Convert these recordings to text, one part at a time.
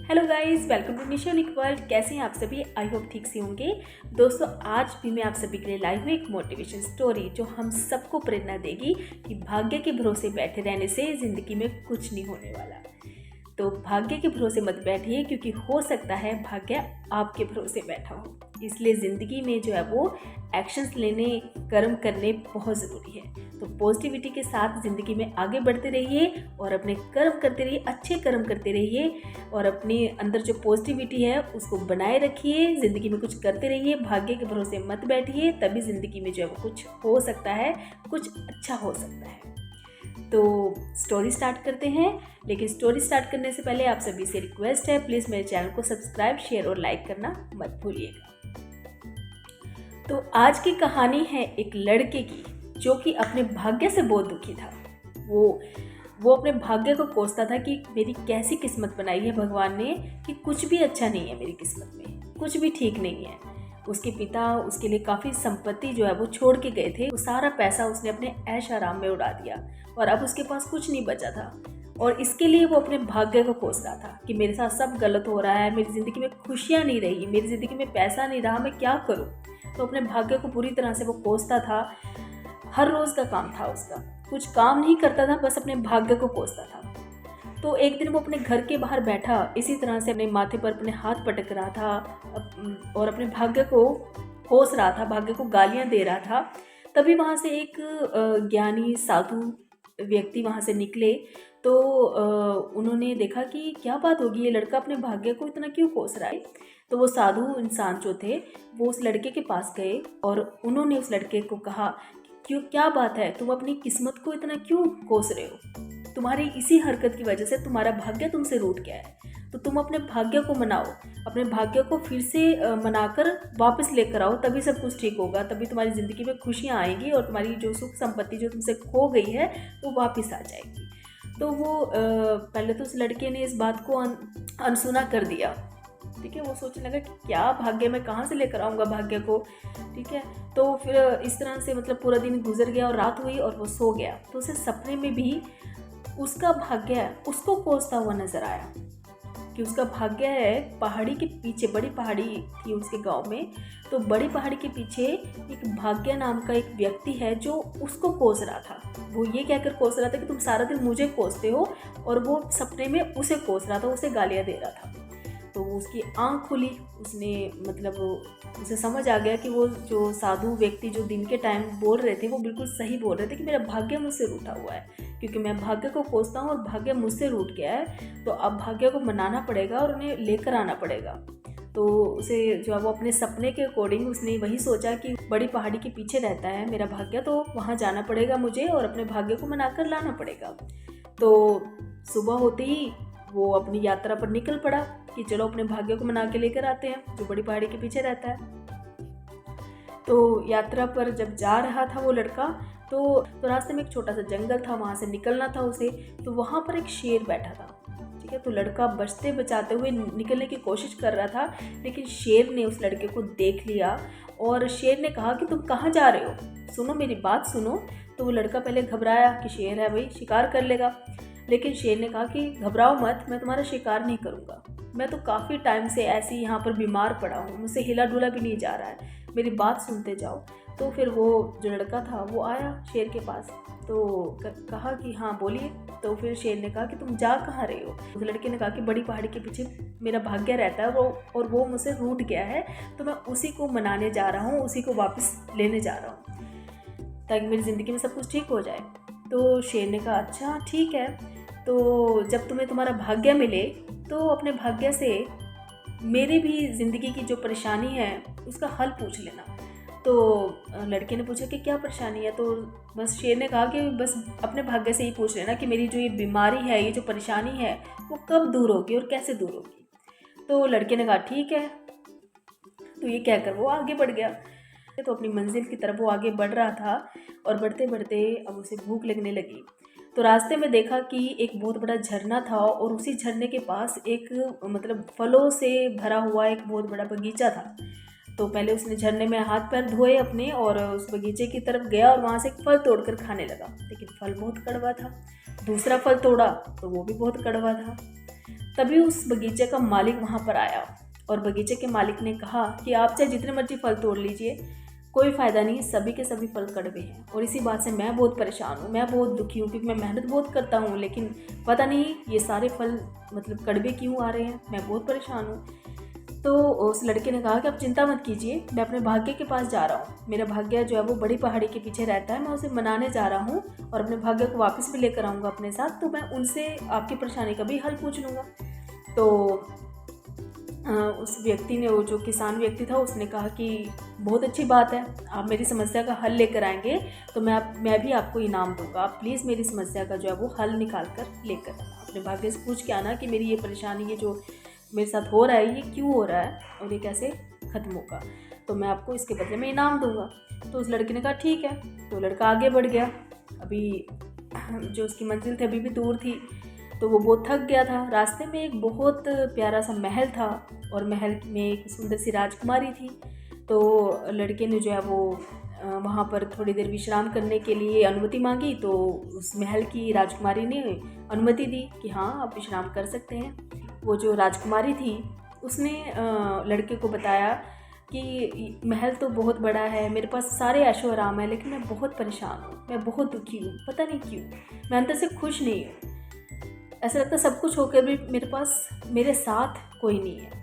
Hello guys, welcome to Nisha unique world. कैसे हैं आप सभी? आई होप ठीक से होंगे। दोस्तों, आज भी मैं आप सभी के लिए लाई हूँ एक मोटिवेशन स्टोरी जो हम सबको प्रेरणा देगी कि भाग्य के भरोसे बैठे रहने से ज़िंदगी में कुछ नहीं होने वाला। तो भाग्य के भरोसे मत बैठिए, क्योंकि हो सकता है भाग्य आपके भरोसे बैठा हो। इसलिए ज़िंदगी में जो है वो एक्शंस लेने, कर्म करने बहुत ज़रूरी है। तो पॉजिटिविटी के साथ ज़िंदगी में आगे बढ़ते रहिए और अपने कर्म करते रहिए, अच्छे कर्म करते रहिए और अपने अंदर जो पॉजिटिविटी है उसको बनाए रखिए। ज़िंदगी में कुछ करते रहिए, भाग्य के भरोसे मत बैठिए, तभी ज़िंदगी में जो है वो कुछ हो सकता है, कुछ अच्छा हो सकता है। तो स्टोरी स्टार्ट करते हैं, लेकिन स्टोरी स्टार्ट करने से पहले आप सभी से रिक्वेस्ट है, प्लीज़ मेरे चैनल को सब्सक्राइब, शेयर और लाइक करना मत भूलिएगा। तो आज की कहानी है एक लड़के की जो कि अपने भाग्य से बहुत दुखी था। वो अपने भाग्य को कोसता था कि मेरी कैसी किस्मत बनाई है भगवान ने कि कुछ भी अच्छा नहीं है मेरी किस्मत में, कुछ भी ठीक नहीं है। उसके पिता उसके लिए काफ़ी संपत्ति जो है वो छोड़ के गए थे। वो सारा पैसा उसने अपने ऐश आराम में उड़ा दिया और अब उसके पास कुछ नहीं बचा था। और इसके लिए वो अपने भाग्य को कोस रहा था कि मेरे साथ सब गलत हो रहा है, मेरी ज़िंदगी में खुशियाँ नहीं रही, मेरी ज़िंदगी में पैसा नहीं रहा, मैं क्या करूँ। तो अपने भाग्य को पूरी तरह से वो कोसता था। हर रोज़ का काम था उसका, कुछ काम नहीं करता था, बस अपने भाग्य को कोसता था। तो एक दिन वो अपने घर के बाहर बैठा, इसी तरह से अपने माथे पर अपने हाथ पटक रहा था और अपने भाग्य को कोस रहा था, भाग्य को गालियां दे रहा था। तभी वहाँ से एक ज्ञानी साधु व्यक्ति वहाँ से निकले। तो उन्होंने देखा कि क्या बात होगी, ये लड़का अपने भाग्य को इतना क्यों कोस रहा है। तो वो साधु इंसान जो थे वो उस लड़के के पास गए और उन्होंने उस लड़के को कहा, क्यों, क्या बात है, तुम अपनी किस्मत को इतना क्यों कोस रहे हो? तुम्हारी इसी हरकत की वजह से तुम्हारा भाग्य तुमसे रूठ गया है। तो तुम अपने भाग्य को मनाओ, अपने भाग्य को फिर से मनाकर वापस लेकर आओ, तभी सब कुछ ठीक होगा, तभी तुम्हारी ज़िंदगी में खुशियाँ आएंगी और तुम्हारी जो सुख संपत्ति जो तुमसे खो गई है वो वापस आ जाएगी। तो वो पहले तो उस लड़के ने इस बात को अनसुना कर दिया। ठीक है, वो सोचने लगा कि क्या भाग्य, मैं कहाँ से लेकर आऊँगा भाग्य को। ठीक है, तो फिर इस तरह से मतलब पूरा दिन गुजर गया और रात हुई और वो सो गया। तो उसे सपने में भी उसका भाग्य उसको कोसता हुआ नजर आया कि उसका भाग्य है पहाड़ी के पीछे, बड़ी पहाड़ी थी उसके गांव में। तो बड़ी पहाड़ी के पीछे एक भाग्य नाम का एक व्यक्ति है जो उसको कोस रहा था। वो ये कहकर कोस रहा था कि तुम सारा दिन मुझे कोसते हो, और वो सपने में उसे कोस रहा था, उसे गालियाँ दे रहा था। तो उसकी आंख खुली, उसने मतलब उसे समझ आ गया कि वो जो साधु व्यक्ति जो दिन के टाइम बोल रहे थे वो बिल्कुल सही बोल रहे थे कि मेरा भाग्य मुझसे रूठा हुआ है, क्योंकि मैं भाग्य को कोसता हूँ और भाग्य मुझसे रूठ गया है। तो अब भाग्य को मनाना पड़ेगा और उन्हें लेकर आना पड़ेगा। तो उसे जो है वो अपने सपने के अकॉर्डिंग उसने वही सोचा कि बड़ी पहाड़ी के पीछे रहता है मेरा भाग्य, तो वहाँ जाना पड़ेगा मुझे और अपने भाग्य को मनाकर लाना पड़ेगा। तो सुबह होते ही वो अपनी यात्रा पर निकल पड़ा कि चलो अपने भाग्य को मना के लेकर आते हैं जो बड़ी पहाड़ी के पीछे रहता है। तो यात्रा पर जब जा रहा था वो लड़का, तो रास्ते में एक छोटा सा जंगल था, वहाँ से निकलना था उसे। तो वहाँ पर एक शेर बैठा था। ठीक है, तो लड़का बचते बचाते हुए निकलने की कोशिश कर रहा था, लेकिन शेर ने उस लड़के को देख लिया और शेर ने कहा कि तुम कहाँ जा रहे हो, सुनो मेरी बात सुनो। तो वो लड़का पहले घबराया कि शेर है भाई, शिकार कर लेगा। लेकिन शेर ने कहा कि घबराओ मत, मैं तुम्हारा शिकार नहीं करूँगा, मैं तो काफ़ी टाइम से ऐसे ही यहाँ पर बीमार पड़ा हूँ, मुझसे हिला डुला भी नहीं जा रहा है, मेरी बात सुनते जाओ। तो फिर वो जो लड़का था वो आया शेर के पास, तो कहा कि हाँ बोलिए। तो फिर शेर ने कहा कि तुम जा कहाँ रहे हो। उस लड़के ने कहा कि बड़ी पहाड़ी के पीछे मेरा भाग्य रहता है और वो मुझसे रूठ गया है, तो मैं उसी को मनाने जा रहा हूँ, उसी को वापस लेने जा रहा हूँ ताकि मेरी ज़िंदगी में सब कुछ ठीक हो जाए। तो शेर ने कहा अच्छा ठीक है, तो जब तुम्हें तुम्हारा भाग्य मिले तो अपने भाग्य से मेरी भी ज़िंदगी की जो परेशानी है उसका हल पूछ लेना। तो लड़के ने पूछा कि क्या परेशानी है। तो बस शेर ने कहा कि बस अपने भाग्य से ही पूछ लेना कि मेरी जो ये बीमारी है, ये जो परेशानी है वो कब दूर होगी और कैसे दूर होगी। तो लड़के ने कहा ठीक है। तो ये कहकर वो आगे बढ़ गया। तो अपनी मंजिल की तरफ वो आगे बढ़ रहा था और बढ़ते बढ़ते अब उसे भूख लगने लगी। तो रास्ते में देखा कि एक बहुत बड़ा झरना था और उसी झरने के पास एक मतलब फलों से भरा हुआ एक बहुत बड़ा बगीचा था। तो पहले उसने झरने में हाथ पैर धोए अपने और उस बगीचे की तरफ गया और वहाँ से एक फल तोड़कर खाने लगा, लेकिन फल बहुत कड़वा था। दूसरा फल तोड़ा तो वो भी बहुत कड़वा था। तभी उस बगीचे का मालिक वहाँ पर आया और बगीचे के मालिक ने कहा कि आप चाहे जितने मर्जी फल तोड़ लीजिए, कोई फ़ायदा नहीं, सभी के सभी फल कड़वे हैं। और इसी बात से मैं बहुत परेशान हूँ, मैं बहुत दुखी हूँ, क्योंकि मैं मेहनत बहुत करता हूँ, लेकिन पता नहीं ये सारे फल मतलब कड़वे क्यों आ रहे हैं, मैं बहुत परेशान हूँ। तो उस लड़के ने कहा कि आप चिंता मत कीजिए, मैं अपने भाग्य के पास जा रहा हूँ। मेरा भाग्य जो है वो बड़ी पहाड़ी के पीछे रहता है, मैं उसे मनाने जा रहा हूँ और अपने भाग्य को वापस भी लेकर आऊँगा अपने साथ, तो मैं उनसे आपकी परेशानी का भी हल पूछ लूँगा। तो उस व्यक्ति ने, वो जो किसान व्यक्ति था, उसने कहा कि बहुत अच्छी बात है, आप मेरी समस्या का हल लेकर आएंगे तो मैं भी आपको इनाम दूंगा। आप प्लीज़ मेरी समस्या का जो है वो हल निकाल कर लेकर आना, अपने भाग्य से पूछ के आना कि मेरी ये परेशानी, ये जो मेरे साथ हो रहा है, ये क्यों हो रहा है और ये कैसे ख़त्म होगा, तो मैं आपको इसके बदले में इनाम दूंगा। तो उस लड़के ने कहा ठीक है। तो लड़का आगे बढ़ गया। अभी जो उसकी मंजिल थी अभी भी दूर थी, तो वो बहुत थक गया था। रास्ते में एक बहुत प्यारा सा महल था और महल में एक सुंदर सी राजकुमारी थी। तो लड़के ने जो है वो वहाँ पर थोड़ी देर विश्राम करने के लिए अनुमति मांगी। तो उस महल की राजकुमारी ने अनुमति दी कि हाँ, आप विश्राम कर सकते हैं। वो जो राजकुमारी थी उसने लड़के को बताया कि महल तो बहुत बड़ा है, मेरे पास सारे ऐशो आराम है, लेकिन मैं बहुत परेशान हूँ, मैं बहुत दुखी हूँ, पता नहीं क्यों, मैं अंदर से खुश नहीं हूँ। ऐसा लगता है सब कुछ होकर भी मेरे पास मेरे साथ कोई नहीं है।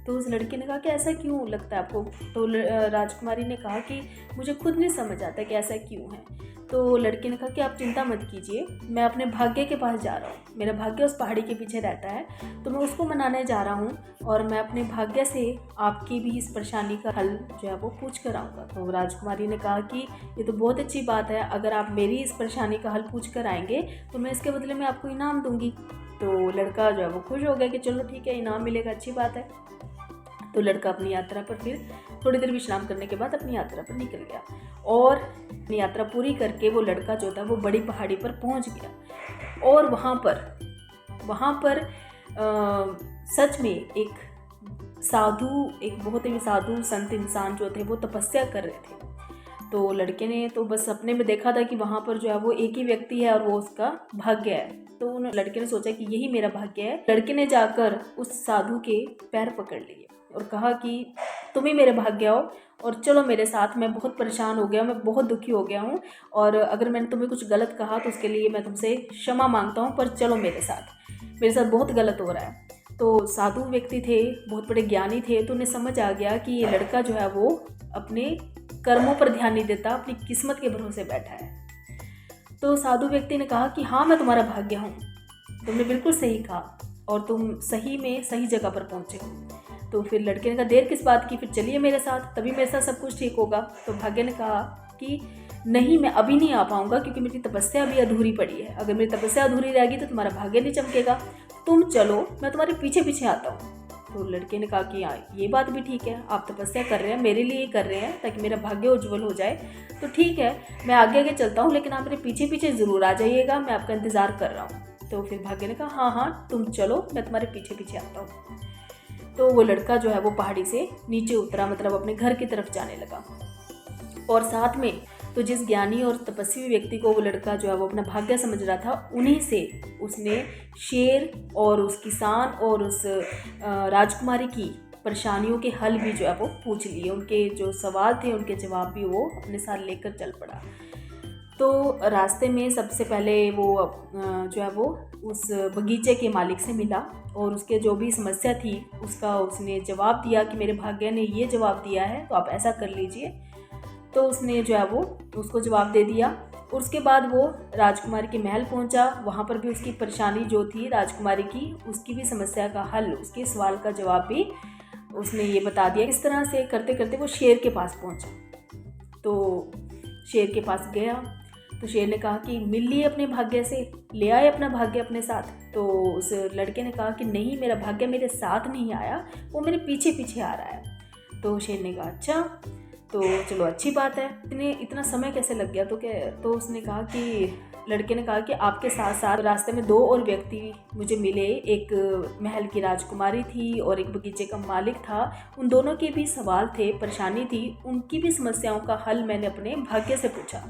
तो उस लड़के ने कहा कि ऐसा क्यों लगता है आपको? तो राजकुमारी ने कहा कि मुझे खुद नहीं समझ आता कि ऐसा क्यों है। तो लड़के ने कहा कि आप चिंता मत कीजिए, मैं अपने भाग्य के पास जा रहा हूँ, मेरा भाग्य उस पहाड़ी के पीछे रहता है, तो मैं उसको मनाने जा रहा हूँ और मैं अपने भाग्य से आपकी भी इस परेशानी का हल जो है वो पूछ कर आऊँगा। तो राजकुमारी ने कहा कि ये तो बहुत अच्छी बात है, अगर आप मेरी इस परेशानी का हल पूछ कर आएंगे तो मैं इसके बदले में आपको इनाम दूंगी। तो लड़का जो है वो खुश हो गया कि चलो ठीक है, इनाम मिलेगा, अच्छी बात है। तो लड़का अपनी यात्रा पर फिर थोड़ी देर विश्राम करने के बाद अपनी यात्रा पर निकल गया और अपनी यात्रा पूरी करके वो लड़का जो था वो बड़ी पहाड़ी पर पहुंच गया। और वहाँ पर सच में एक बहुत ही साधु संत इंसान जो थे वो तपस्या कर रहे थे। तो लड़के ने तो बस अपने में देखा था कि वहाँ पर जो है वो एक ही व्यक्ति है और वो उसका भाग्य है। तो उन लड़के ने सोचा कि यही मेरा भाग्य है। लड़के ने जाकर उस साधु के पैर पकड़ लिए और कहा कि तुम ही मेरे भाग्य हो और चलो मेरे साथ, मैं बहुत परेशान हो गया, मैं बहुत दुखी हो गया हूँ और अगर मैंने तुम्हें कुछ गलत कहा तो उसके लिए मैं तुमसे क्षमा मांगता हूँ, पर चलो मेरे साथ बहुत गलत हो रहा है। तो साधु व्यक्ति थे, बहुत बड़े ज्ञानी थे, तो उन्हें समझ आ गया कि ये लड़का जो है वो अपने कर्मों पर ध्यान नहीं देता, अपनी किस्मत के भरोसे बैठा है। तो साधु व्यक्ति ने कहा कि हाँ, मैं तुम्हारा भाग्य हूँ, तुमने बिल्कुल सही कहा और तुम सही में सही जगह पर पहुँचे हो। तो फिर लड़के ने कहा देर किस बात की, फिर चलिए मेरे साथ, तभी मेरे साथ सब कुछ ठीक होगा। तो भाग्य ने कहा कि नहीं, मैं अभी नहीं आ पाऊँगा क्योंकि मेरी तपस्या अभी अधूरी पड़ी है, अगर मेरी तपस्या अधूरी रहेगी तो तुम्हारा भाग्य नहीं चमकेगा, तुम चलो, मैं तुम्हारे पीछे पीछे आता हूँ। तो लड़के ने कहा कि हाँ, ये बात भी ठीक है, आप तपस्या कर रहे हैं, मेरे लिए कर रहे हैं ताकि मेरा भाग्य उज्जवल हो जाए, तो ठीक है, मैं आगे आगे चलता हूँ, लेकिन आप मेरे पीछे पीछे ज़रूर आ जाइएगा, मैं आपका इंतज़ार कर रहा हूँ। तो फिर भाग्य ने कहा हाँ हाँ, तुम चलो, मैं तुम्हारे पीछे पीछे आता हूँ। तो वो लड़का जो है वो पहाड़ी से नीचे उतरा, मतलब अपने घर की तरफ जाने लगा। और साथ में तो जिस ज्ञानी और तपस्वी व्यक्ति को वो लड़का जो है वो अपना भाग्य समझ रहा था, उन्हीं से उसने शेर और उस किसान और उस राजकुमारी की परेशानियों के हल भी जो है वो पूछ लिए, उनके जो सवाल थे उनके जवाब भी वो अपने साथ लेकर चल पड़ा। तो रास्ते में सबसे पहले वो जो है वो उस बगीचे के मालिक से मिला और उसके जो भी समस्या थी उसका उसने जवाब दिया कि मेरे भाग्य ने ये जवाब दिया है, तो आप ऐसा कर लीजिए। तो उसने जो है वो उसको जवाब दे दिया। और उसके बाद वो राजकुमारी के महल पहुंचा, वहाँ पर भी उसकी परेशानी जो थी राजकुमारी की, उसकी भी समस्या का हल, उसके सवाल का जवाब भी उसने ये बता दिया। इस तरह से करते करते वो शेर के पास पहुंचा। तो शेर के पास गया तो शेर ने कहा कि मिल लिए अपने भाग्य से, ले आए अपना भाग्य अपने साथ। तो उस लड़के ने कहा कि नहीं, मेरा भाग्य मेरे साथ नहीं आया, वो मेरे पीछे पीछे आ रहा है। तो शेर ने कहा अच्छा, तो चलो अच्छी बात है, इतना समय कैसे लग गया? तो उसने कहा कि लड़के ने कहा कि आपके साथ साथ रास्ते में 2 और व्यक्ति मुझे मिले, एक महल की राजकुमारी थी और एक बगीचे का मालिक था। उन दोनों के भी सवाल थे, परेशानी थी, उनकी भी समस्याओं का हल मैंने अपने भाग्य से पूछा।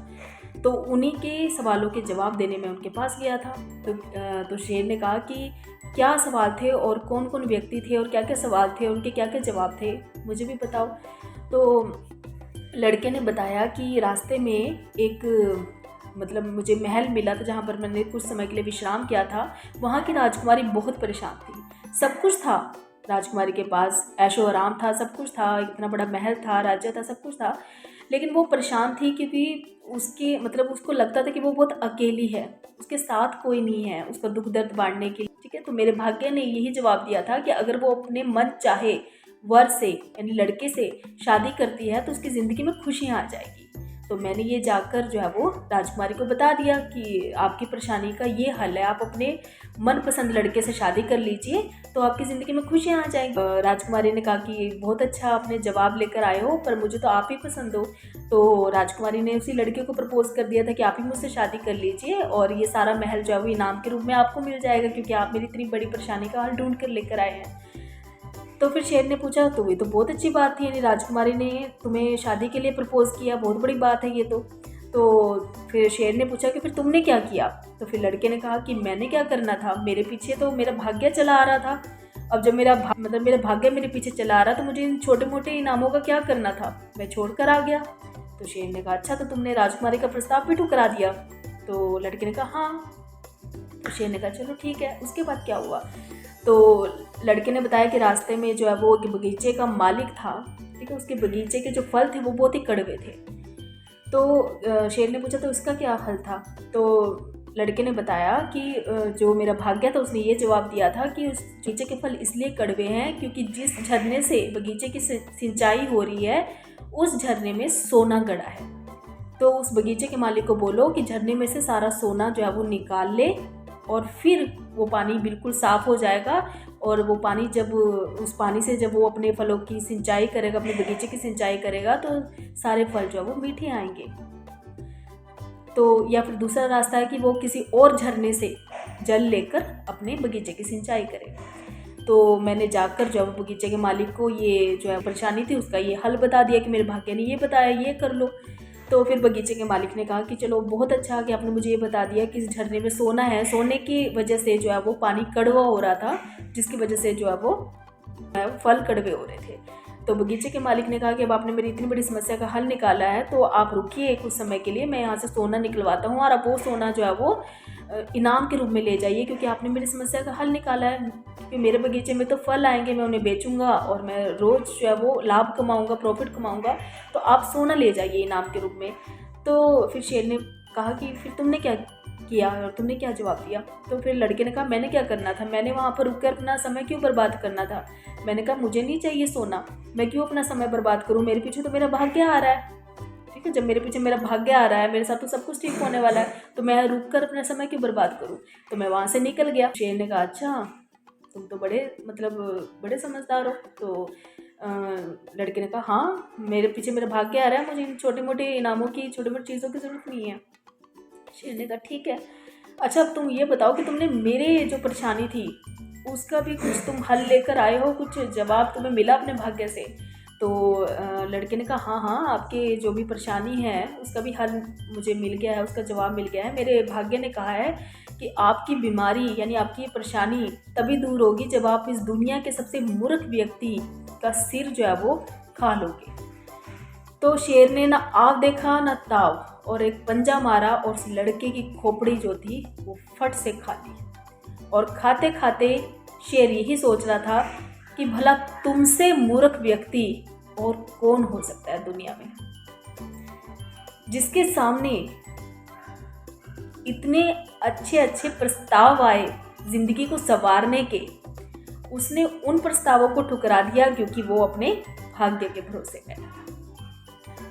तो उन्हीं के सवालों के जवाब देने में उनके पास गया था। तो शेर ने कहा कि क्या सवाल थे और कौन कौन व्यक्ति थे और क्या क्या सवाल थे, उनके क्या क्या जवाब थे, मुझे भी बताओ। तो लड़के ने बताया कि रास्ते में एक मुझे महल मिला था जहाँ पर मैंने कुछ समय के लिए विश्राम किया था। वहाँ की राजकुमारी बहुत परेशान थी। सब कुछ था राजकुमारी के पास, ऐशो आराम था, सब कुछ था, इतना बड़ा महल था, राज्य था, सब कुछ था, लेकिन वो परेशान थी क्योंकि उसके उसको लगता था कि वो बहुत अकेली है, उसके साथ कोई नहीं है उसका दुख दर्द बांटने के लिए। ठीक है, तो मेरे भाग्य ने यही जवाब दिया था कि अगर वो अपने मन चाहे वर से यानी लड़के से शादी करती है तो उसकी ज़िंदगी में खुशियाँ आ जाएगी। तो मैंने ये जाकर जो है वो राजकुमारी को बता दिया कि आपकी परेशानी का ये हल है, आप अपने मनपसंद लड़के से शादी कर लीजिए तो आपकी ज़िंदगी में खुशियाँ आ जाएंगी। राजकुमारी ने कहा कि बहुत अच्छा आपने जवाब लेकर आए हो, पर मुझे तो आप ही पसंद हो। तो राजकुमारी ने उसी लड़के को प्रपोज कर दिया था कि आप ही मुझसे शादी कर लीजिए और ये सारा महल जो है वो इनाम के रूप में आपको मिल जाएगा, क्योंकि आप मेरी इतनी बड़ी परेशानी का हल ढूंढ कर लेकर आए हैं। तो फिर शेर ने पूछा, तो ये तो बहुत अच्छी बात थी, यानी राजकुमारी ने तुम्हें शादी के लिए प्रपोज किया, बहुत बड़ी बात है ये तो फिर शेर ने पूछा कि फिर तुमने क्या किया। तो फिर लड़के ने कहा कि मैंने क्या करना था, मेरे पीछे तो मेरा भाग्य चला आ रहा था। अब जब मेरा भाग्य मेरे पीछे चला आ रहा तो मुझे इन छोटे मोटे इनामों का क्या करना था, मैं छोड़ कर आ गया। तो शेर ने कहा, अच्छा तो तुमने राजकुमारी का प्रस्ताव भी ठुकरा दिया। तो लड़के ने कहा हाँ। तो शेर ने कहा चलो ठीक है। उसके बाद क्या हुआ, तो लड़के ने बताया कि रास्ते में जो है वो एक बगीचे का मालिक था। ठीक है, उसके बगीचे के जो फल थे वो बहुत ही कड़वे थे। तो शेर ने पूछा तो इसका क्या हल था। तो लड़के ने बताया कि जो मेरा भाग्य था उसने ये जवाब दिया था कि उस बगीचे के फल इसलिए कड़वे हैं क्योंकि जिस झरने से बगीचे की सिंचाई हो रही है उस झरने में सोना गड़ा है। तो उस बगीचे के मालिक को बोलो कि झरने में से सारा सोना जो है वो निकाल ले और फिर वो पानी बिल्कुल साफ़ हो जाएगा और वो पानी उस पानी से जब वो अपने फलों की सिंचाई करेगा, अपने बगीचे की सिंचाई करेगा तो सारे फल जो है वो मीठे आएंगे। तो या फिर दूसरा रास्ता है कि वो किसी और झरने से जल लेकर अपने बगीचे की सिंचाई करे। तो मैंने जाकर जो है बगीचे के मालिक को ये जो है परेशानी थी उसका ये हल बता दिया कि मेरे भाग्य ने ये बताया, ये कर लो। तो फिर बगीचे के मालिक ने कहा कि चलो बहुत अच्छा कि आपने मुझे ये बता दिया कि इस झरने में सोना है, सोने की वजह से जो है वो पानी कड़वा हो रहा था, जिसकी वजह से जो है वो फल कड़वे हो रहे थे। तो बगीचे के मालिक ने कहा कि अब आपने मेरी इतनी बड़ी समस्या का हल निकाला है तो आप रुकिए कुछ समय के लिए, मैं यहाँ से सोना निकलवाता हूँ और आप वो सोना जो है वो इनाम के रूप में ले जाइए, क्योंकि आपने मेरी समस्या का हल निकाला है। क्योंकि मेरे बगीचे में तो फल आएंगे, मैं उन्हें बेचूंगा और मैं रोज़ जो है वो लाभ कमाऊंगा, प्रॉफिट कमाऊंगा, तो आप सोना ले जाइए इनाम के रूप में। तो फिर शेर ने कहा कि फिर तुमने क्या किया और तुमने क्या जवाब दिया। तो फिर लड़के ने कहा मैंने क्या करना था, मैंने वहाँ पर रुक कर अपना समय क्यों बर्बाद करना था। मैंने कहा मुझे नहीं चाहिए सोना, मैं क्यों अपना समय बर्बाद करूँ, मेरे पीछे तो मेरा भाग्य आ रहा है। ठीक है, जब मेरे पीछे मेरा भाग्य आ रहा है, मेरे साथ तो सब कुछ ठीक होने वाला है, तो मैं रुक कर अपना समय क्यों बर्बाद करूँ। तो मैं वहाँ से निकल गया। शेर ने कहा अच्छा तुम तो बड़े समझदार हो। तो लड़के ने कहा हाँ मेरे पीछे मेरा भाग्य आ रहा है, मुझे इन छोटे मोटे इनामों की, छोटी मोटी चीज़ों की ज़रूरत नहीं है। शेर ने कहा ठीक है, अच्छा अब तुम ये बताओ कि तुमने मेरे जो परेशानी थी उसका भी कुछ तुम हल लेकर आए हो, कुछ जवाब तुम्हें मिला अपने भाग्य से। तो लड़के ने कहा हाँ हाँ आपके जो भी परेशानी है उसका भी हल मुझे मिल गया है, उसका जवाब मिल गया है। मेरे भाग्य ने कहा है कि आपकी बीमारी यानी आपकी परेशानी तभी दूर होगी जब आप इस दुनिया के सबसे मूर्ख व्यक्ति का सिर जो है वो खा लोगे। तो शेर ने ना आग देखा ना ताव और एक पंजा मारा और उस लड़के की खोपड़ी जो थी वो फट से खा ली। और खाते खाते शेर यही सोच रहा था कि भला तुमसे मूर्ख व्यक्ति और कौन हो सकता है दुनिया में, जिसके सामने इतने अच्छे अच्छे प्रस्ताव आए जिंदगी को संवारने के, उसने उन प्रस्तावों को ठुकरा दिया क्योंकि वो अपने भाग्य के भरोसे बैठा।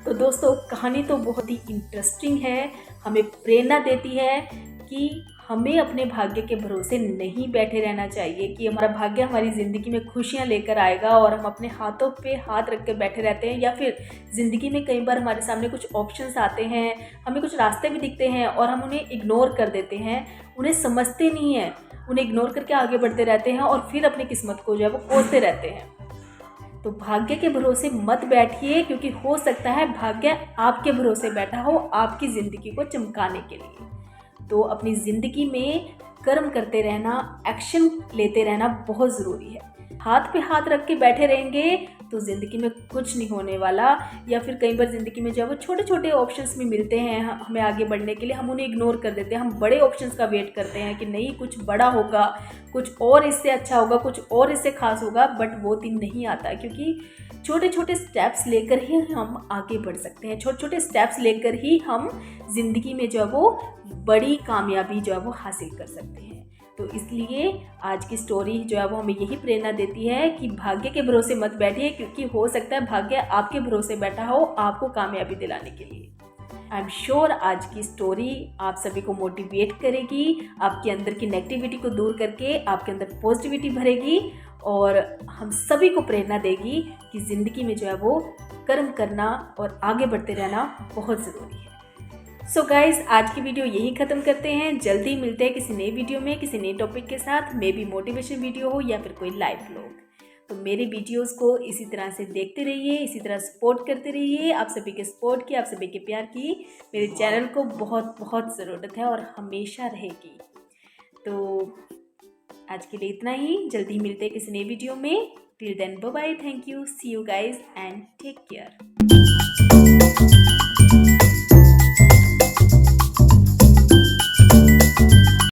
तो दोस्तों कहानी तो बहुत ही इंटरेस्टिंग है, हमें प्रेरणा देती है कि हमें अपने भाग्य के भरोसे नहीं बैठे रहना चाहिए कि हमारा भाग्य हमारी ज़िंदगी में खुशियाँ लेकर आएगा और हम अपने हाथों पे हाथ रख कर बैठे रहते हैं। या फिर ज़िंदगी में कई बार हमारे सामने कुछ ऑप्शंस आते हैं, हमें कुछ रास्ते भी दिखते हैं और हम उन्हें इग्नोर कर देते हैं, उन्हें समझते नहीं हैं, उन्हें इग्नोर करके आगे बढ़ते रहते हैं और फिर अपनी किस्मत को जो है वो कोसते रहते हैं। तो भाग्य के भरोसे मत बैठिए, क्योंकि हो सकता है भाग्य आपके भरोसे बैठा हो आपकी ज़िंदगी को चमकाने के लिए। तो अपनी ज़िंदगी में कर्म करते रहना, एक्शन लेते रहना बहुत ज़रूरी है। हाथ पे हाथ रख के बैठे रहेंगे तो ज़िंदगी में कुछ नहीं होने वाला। या फिर कई बार ज़िंदगी में जब वो छोटे छोटे ऑप्शंस भी मिलते हैं हमें आगे बढ़ने के लिए, हम उन्हें इग्नोर कर देते हैं। हम बड़े ऑप्शंस का वेट करते हैं कि नहीं कुछ बड़ा होगा, कुछ और इससे अच्छा होगा, कुछ और इससे खास होगा, बट वो दिन नहीं आता। क्योंकि छोटे छोटे स्टेप्स लेकर ही हम आगे बढ़ सकते हैं। छोटे छोटे स्टेप्स लेकर ही हम ज़िंदगी में जो है वो बड़ी कामयाबी जो है वो हासिल कर सकते हैं। तो इसलिए आज की स्टोरी जो है वो हमें यही प्रेरणा देती है कि भाग्य के भरोसे मत बैठिए, क्योंकि हो सकता है भाग्य आपके भरोसे बैठा हो आपको कामयाबी दिलाने के लिए। आई एम श्योर आज की स्टोरी आप सभी को मोटिवेट करेगी, आपके अंदर की नेगेटिविटी को दूर करके आपके अंदर पॉजिटिविटी भरेगी और हम सभी को प्रेरणा देगी कि ज़िंदगी में जो है वो कर्म करना और आगे बढ़ते रहना बहुत ज़रूरी है। सो गाइज आज की वीडियो यही ख़त्म करते हैं। जल्दी मिलते हैं किसी नई वीडियो में किसी नए टॉपिक के साथ, मे बी मोटिवेशन वीडियो हो या फिर कोई लाइव व्लॉग। तो मेरे वीडियोस को इसी तरह से देखते रहिए, इसी तरह सपोर्ट करते रहिए। आप सभी के सपोर्ट की, आप सभी के प्यार की मेरे चैनल को बहुत बहुत ज़रूरत है और हमेशा रहेगी। तो आज के लिए इतना ही। जल्दी मिलते हैं किसी नई वीडियो में। Till then bye bye, thank you, see you guys and take care.